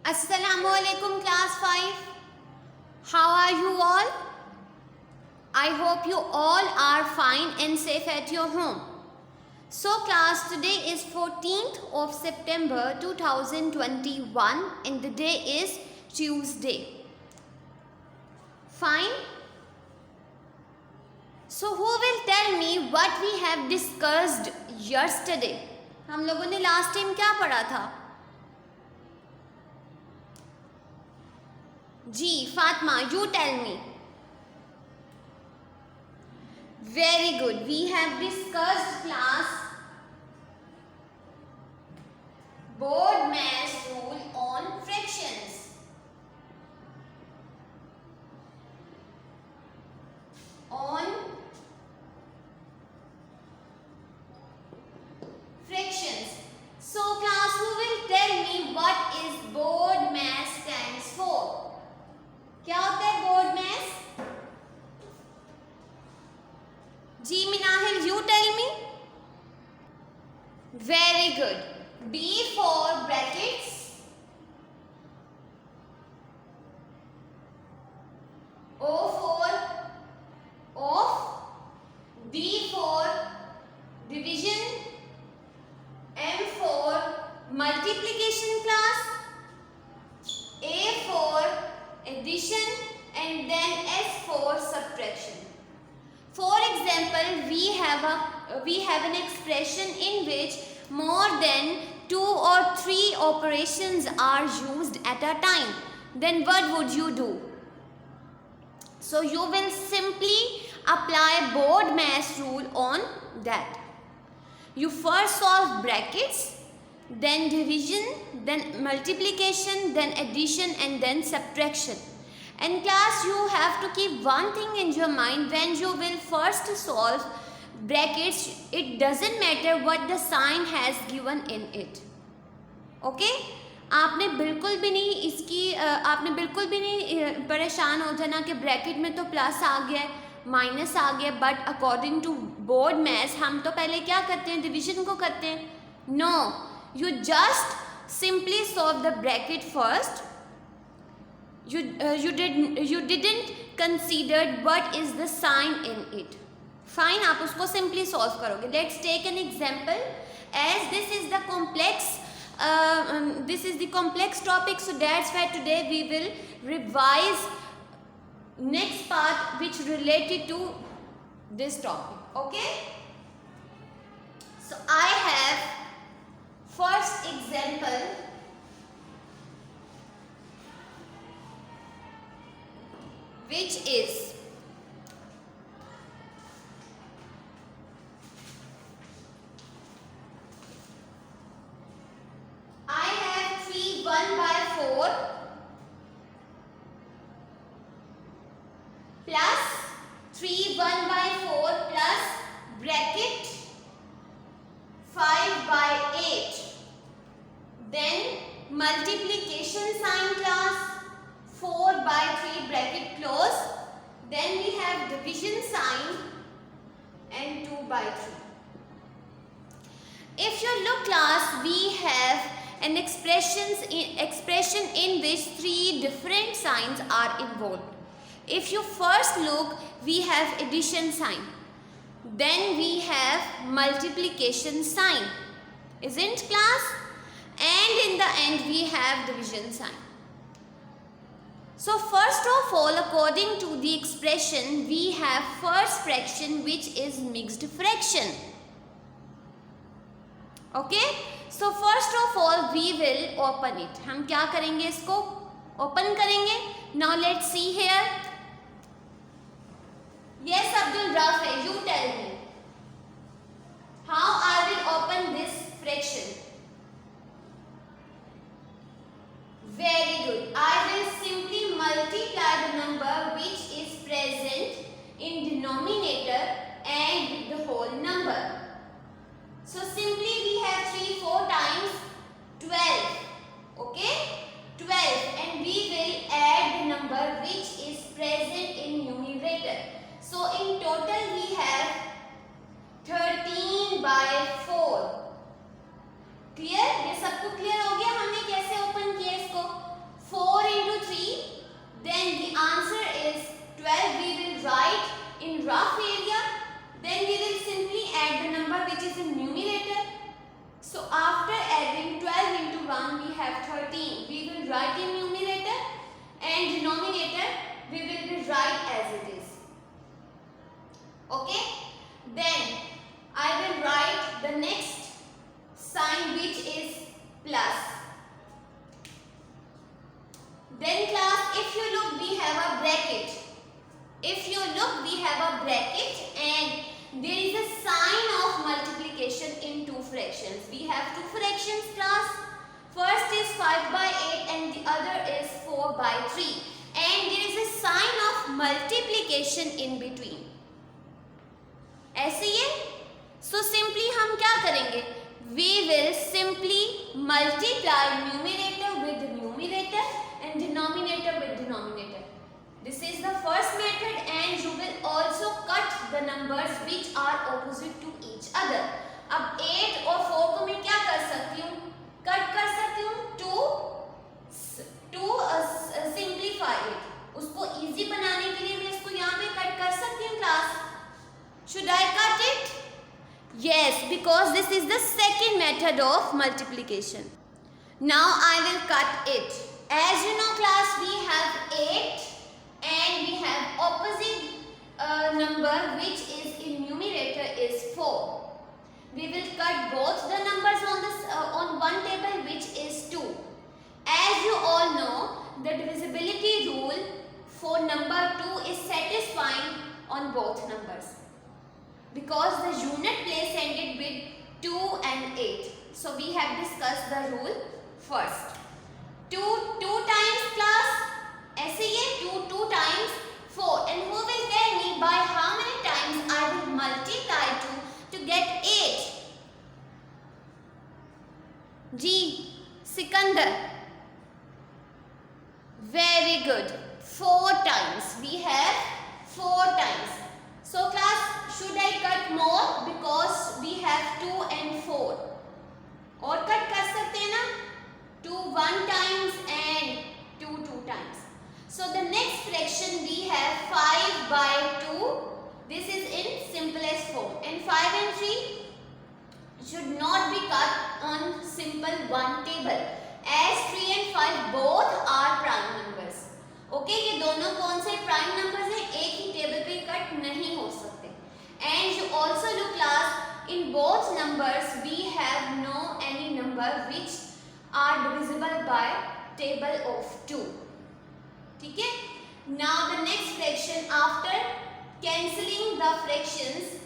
Assalamualaikum class 5. How are you all? I hope you all are fine and safe at your home. So class, today is 14th of September 2021 and the day is Tuesday. Fine. So who will tell me what we have discussed yesterday? हम लोगों ने last time क्या पढ़ा था? जी Fatima, you tell me. Very good. We have discussed class BODMAS rule on fractions. On fractions. So class, who will tell me what is BODMAS stands for? क्या होता है BODMAS? Ji Minahil, you tell me. Very good. B for brackets. O for of. D for division. M for multiplication class. A for addition and then S for subtraction. For example, we have an expression in which more than 2 or 3 operations are used at a time. Then what would you do? So you will simply apply BODMAS rule on that. You first solve brackets, then division, then multiplication, then addition and then subtraction. And class, you have to keep one thing in your mind. When you will first solve brackets, it doesn't matter what the sign has given in it. Okay? आपने बिल्कुल भी नहीं परेशान हो जाना कि bracket में तो प्लस आ गया है, माइनस आ गया, बट अकॉर्डिंग टू BODMAS हम तो पहले क्या करते हैं, डिवीजन को करते हैं. No, you just simply solve the bracket first. You didn't consider what is the sign in it. Fine, आप उसको simply solve करोगे. Let's take an example. As this is the complex topic, so that's why today we will revise next part which related to this topic. Okay? So I have first example. Which is I have 3 1/4 plus 3 1/4 plus bracket 5/8. Then multiplication sign class, 4/3 bracket close. Then we have division sign and 2/3. If you look class, we have an expression in which 3 different signs are involved. If you first look, we have addition sign. Then we have multiplication sign. Isn't class? And in the end we have division sign. So first of all, according to the expression, we have first fraction which is mixed fraction. Okay? So first of all, we will open it. हम क्या करेंगे, इसको open करेंगे. Now let's see here. Yes, Abdul Rafi, you tell me. How I will open this fraction? Very good. I will simply multiply the number which is present in denominator and with the whole number. So simply we have 3 4 times 12. Okay? 12, and we will add the number which is present in numerator. So in total we have 13/4. Clear? ये सबको clear हो गया हमने कैसे open किया इसको? Then class, if you look, we have a bracket. If you look, we have a bracket and there is a sign of multiplication in two fractions. We have two fractions class. First is 5 by 8 and the other is 4 by 3. And there is a sign of multiplication in between. ऐसे ही so simply हम क्या करेंगे? We will simply multiply numerator with numerator and denominator with denominator. This is the first method and you will also cut the numbers which are opposite to each other. अब 8 और 4 को मैं क्या कर सकती हूँ? कट कर सकती हूँ to simplify it. उसको easy बनाने के लिए मैं इसको यहाँ पे कट कर सकती हूँ class. Should I cut it? Yes, because this is the second method of multiplication. Now I will cut it. As you know class, we have 8 and we have opposite number which is in numerator is 4. We will cut both the numbers on one table which is 2. As you all know, the divisibility rule for number 2 is satisfying on both numbers. Because the unit place ended with 2 and 8. So we have discussed the rule first. 2 times class, ऐसे ये 2 times 4. And who will tell me by how many times I will multiply 2 to get 8? G. Sikandar. Very good. 4 times. We have 4 times. So class, should I cut more? Because we have 2 and 4. और cut कर सकते हैं ना? 2 1 times and 2 2 times. So the next fraction we have 5 by 2. This is in simplest form. And 5 and 3 should not be cut on simple one table. As 3 and 5 both are prime numbers. Okay, ये दोनों कौन से prime numbers हैं? एक ही table पे cut नहीं हो सकते. And you also look class, in both numbers we have no any number which are divisible by table of 2. ठीक है? Now the next fraction, after cancelling the fractions,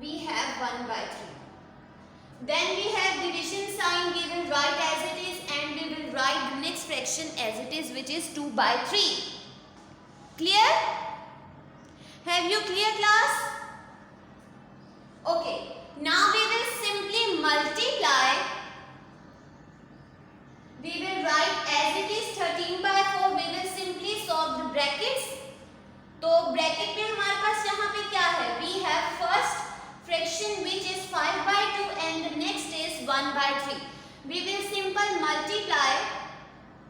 we have 1 by 3. Then we have division sign. We will write as it is and we will write the next fraction as it is, which is 2 by 3. Clear? Have you clear class? Okay. Now we will simply multiply. We will write as it is 13 by 4. We will simply solve the brackets. तो bracket में हमारे पास यहाँ पे क्या है? We have first fraction which is 5 by 2 and the next is 1 by 3. We will simple multiply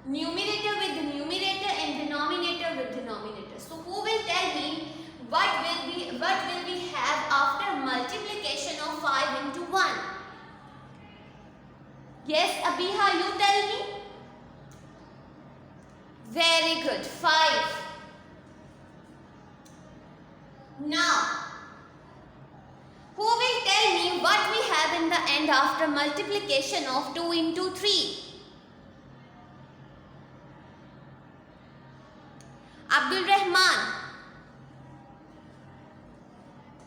numerator with numerator and denominator with denominator. So who will tell me what will we have after multiplication of 5 into 1? Yes, Abhiha, you tell me. Very good. 5. Now, who will tell me what we have in the end after multiplication of 2 into 3? Abdul Rahman.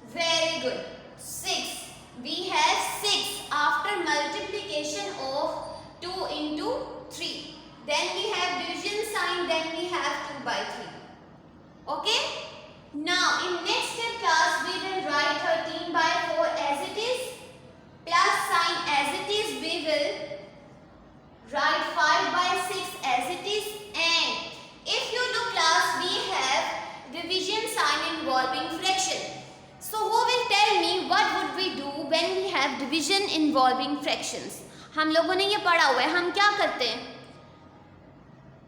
Very good. 6. We have 6 after multiplication of 2 into 3. Then we have division sign, then we have 2 by 3. Okay? Now in next step class we will write 13 by 4 as it is, plus sign as it is. We will write 5 by 6 as it is, and if you look class, we have division sign involving fraction. So who will tell me what would we do when we have division involving fractions? हम लोगों ने ये पढ़ा हुआ है. हम क्या करते हैं?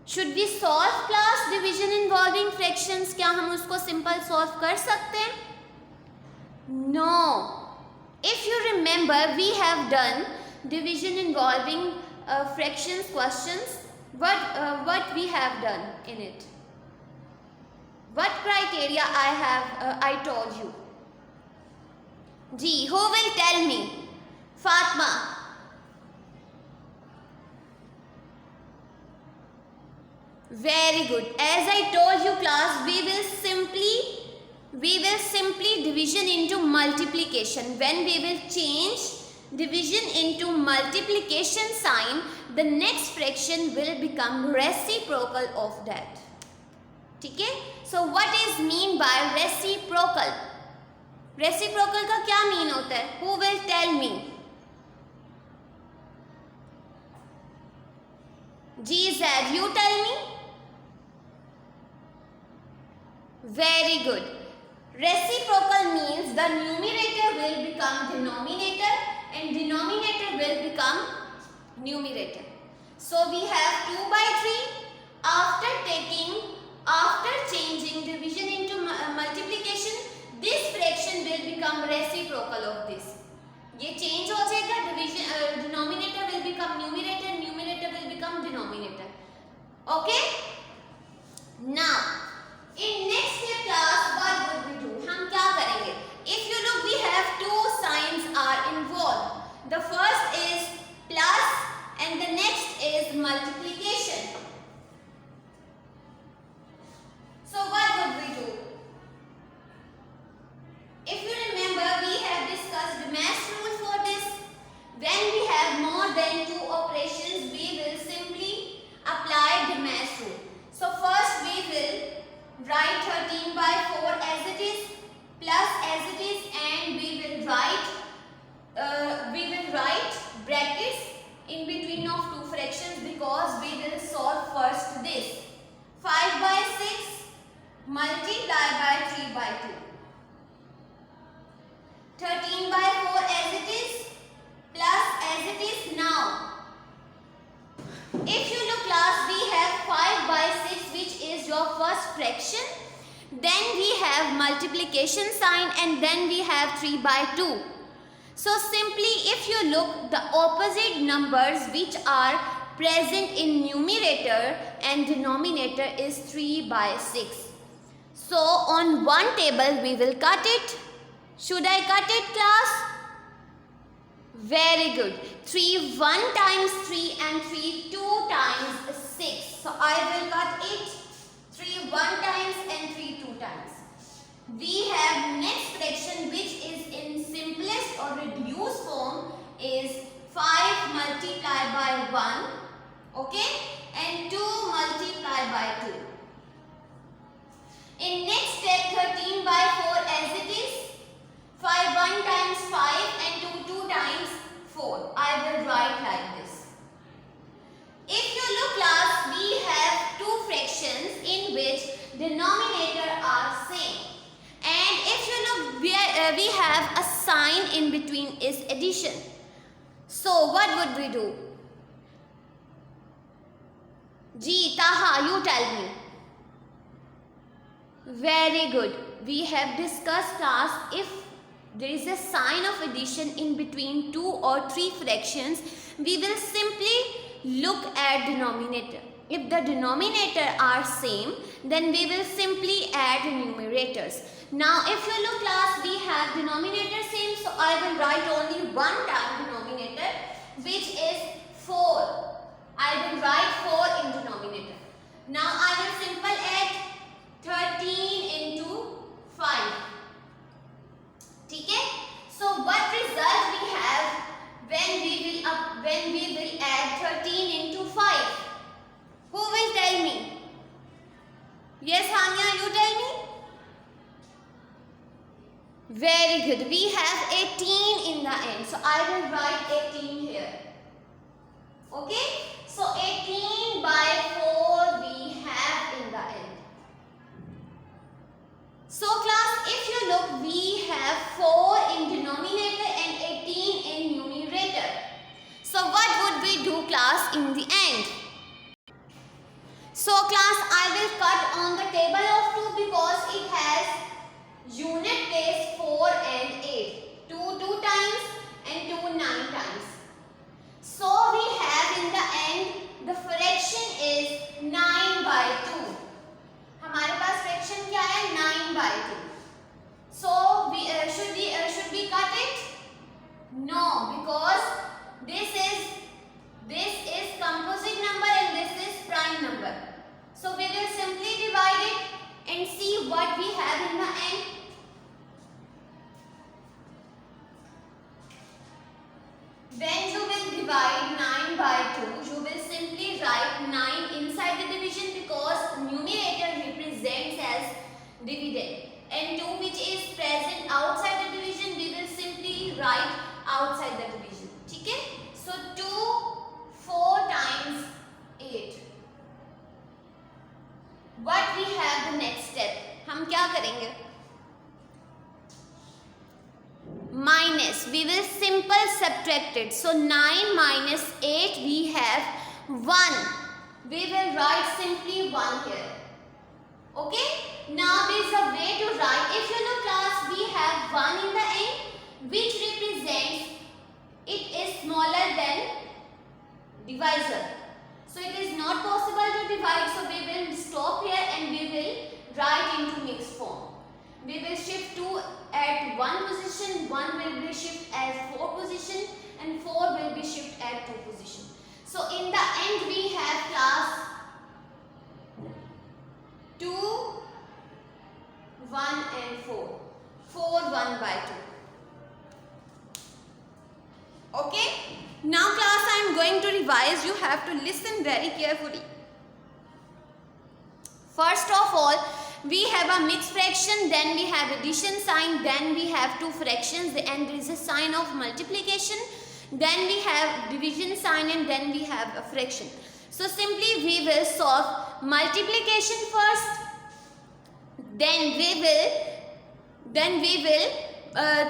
Should we solve class division involving fractions? क्या हम उसको simple solve कर सकते हैं? No. If you remember, we have done division involving fractions questions. What we have done in it? What criteria I told you? Ji, who will tell me? Fatma. Very good. As I told you class, we will simply division into multiplication. When we will change division into multiplication sign, the next fraction will become reciprocal of that. ठीक है? So what is mean by reciprocal? Reciprocal का क्या mean होता है? Who will tell me? GZ, you tell me. Very good. Reciprocal means the numerator will become denominator and denominator will become numerator. So we have 2 by 3. After changing division into multiplication, this fraction will become reciprocal of this. ये change हो जाएगा, division denominator will become numerator, numerator will become denominator. Okay? Now, in next step class, what would we do? हम क्या करेंगे? If you look, we have two signs are involved. The first is plus and the next is multiplication. So what would we do? If you remember, we have discussed mass rule for this. When we have more than two operations, we will simply apply the mass rule. So first we will write 13 by 4 as it is, plus as it is, and we will write brackets in between of two fractions because we will solve first this. 5 by 6 multiply by 3 by 2. 13 by 4 as it is, plus as it is. Now, if you look class, we have 5 by 6 which is your first fraction. Then we have multiplication sign and then we have 3 by 2. So simply if you look, the opposite numbers which are present in numerator and denominator is 3 by 6. So on one table we will cut it. Should I cut it class? Very good. 3 1 times 3 and 3 2 times 6. So I will cut it. 3 1 times and 3 2 times. We have next fraction which is in simplest or reduced form is 5 multiplied by 1. Okay. And 2 multiplied by 2. In next step 13 by 4 as it is. 5 1 times 5 and 2 2 times 4. I will write like this. If you look class, we have two fractions in which denominator are same. And if you look, we have a sign in between is addition. So what would we do? Ji, Taha, you tell me. Very good. We have discussed class, if there is a sign of addition in between 2 or 3 fractions, we will simply look at denominator. If the denominator are same, then we will simply add numerators. Now if you look class, we have denominator same, so I will write only one time denominator which is 4. I will write 4 in denominator. Now I will simple add 13 into 5. Okay? So what result we have when we will add 13 into 5? Who will tell me? Yes, Hania, you tell me. Very good. We have 18 in the end. So I will write 18 here. Okay? So 18 by 4 we have in the end. So class, if you look, we have 4 in denominator and 18 in numerator. So what would we do class in the end? So class, I will cut on the table of 2 because it has unit place 4 and 8. 2 2 times and 2 9 times. So we have in the end the fraction is 9 by 2. हमारे पास fraction क्या है? 9 by 2. So we should we cut it? No, because this is composite number and this is prime number. So dividend. And 2 which is present outside the division, we will simply write outside the division. ठीक है? So 2 4 times 8. What we have the next step? हम क्या करेंगे? Minus. We will simple subtract it. So 9 minus 8 we have 1. We will write simply 1 here. Okay? Now there is a way to write. If you know class, we have 1 in the end, which represents it is smaller than divisor. So it is not possible to divide. So we will stop here and we will write into mixed form. We will shift 2 at 1 position, 1 will be shift at 4 position, and 4 will be shift at 2 position. So in the end we have class 2, 1 and 4. 4 1 by 2. Okay? Now class, I am going to revise. You have to listen very carefully. First of all, we have a mixed fraction, then we have addition sign, then we have two fractions, and there is a sign of multiplication, then we have division sign, and then we have a fraction. So simply we will solve multiplication first, then we will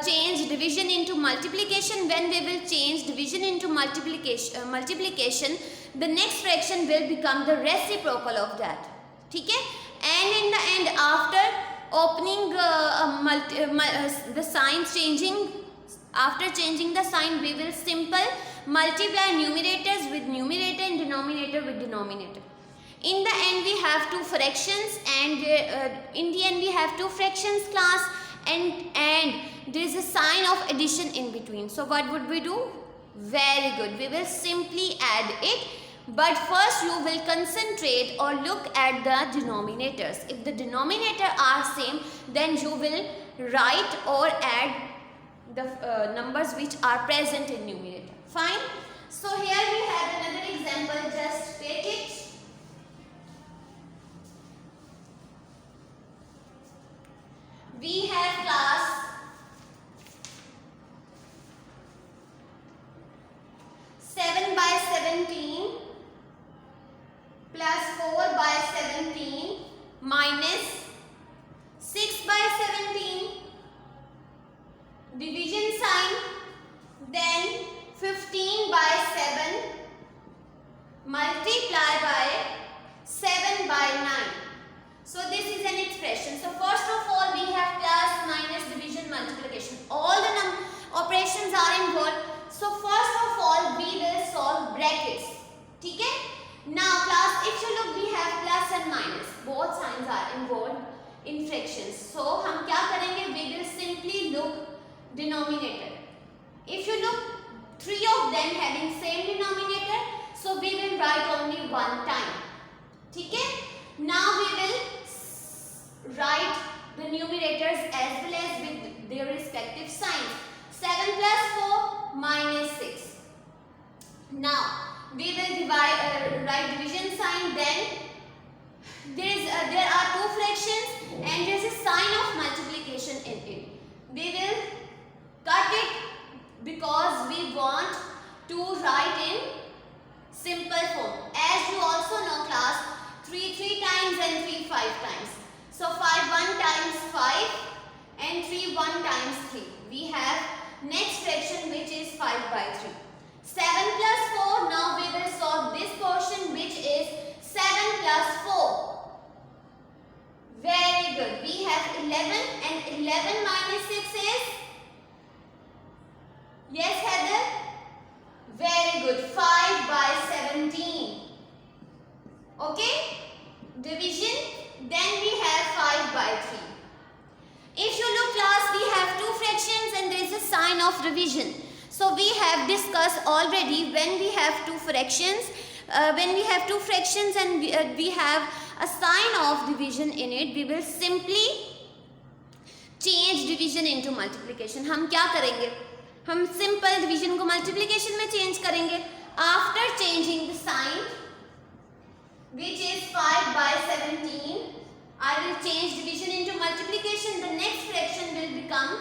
change division into multiplication. When we will change division into multiplication, the next fraction will become the reciprocal of that. ठीक है? And in the end, after opening the signs changing, after changing the sign, we will simple multiply numerators with numerator and denominator with denominator. In the end, we have two fractions, and in the end we have two fractions class, and there is a sign of addition in between. So what would we do? Very good. We will simply add it. But first you will concentrate or look at the denominators. If the denominator are same, then you will write or add the numbers which are present in numerator. Fine. So here we have another example. Just take it. We have class 7 by 17 plus 4 by 17 minus 6 by 17, division sign, then 15 by 7 multiply by 7 by 9. So this is an expression. So first of all we have plus, minus, division, multiplication. All the operations are involved. So first of all we will solve brackets. ठीक है? Now class, if you look, we have plus and minus. Both signs are involved in fractions. So हम क्या करेंगे? We will simply look denominator. If you look, three of them having same denominator, so we will write only one time. ठीक है? Now we will write the numerators as well as with their respective signs. 7 plus 4 minus 6. Now we will write division sign, then there are two fractions and there is a sign of multiplication in it. We will cut it because we want to write in simple form. As you also know class, 3 times and 3 5 times. So 5 1 times 5 and 3 1 times 3. We have next fraction which is 5 by 3. 7 plus 4, now we will solve this portion which is 7 plus 4. Very good. We have 11 and 11 minus 6 is? Yes, Heather? Very good. 5 by 17. Okay? Division. Then we have 5 by 3. If you look class, we have two fractions and there is a sign of division. So we have discussed already when we have two fractions, and we have a sign of division in it, we will simply change division into multiplication. हम क्या करेंगे? हम simple division को multiplication में change करेंगे. After changing the sign, which is 5 by 17, I will to change division into multiplication, the next fraction will become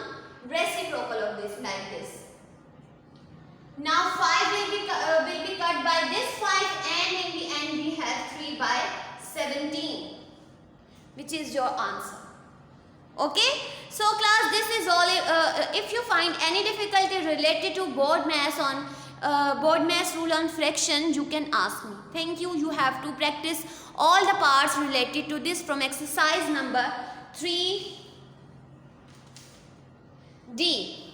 reciprocal of this, like this. Now 5 will be cut by this 5, and in the end we have 3 by 17, which is your answer. Okay, so class, this is all. If you find any difficulty related to BODMAS rule on fraction, you can ask me. Thank you. You have to practice all the parts related to this from exercise number 3D.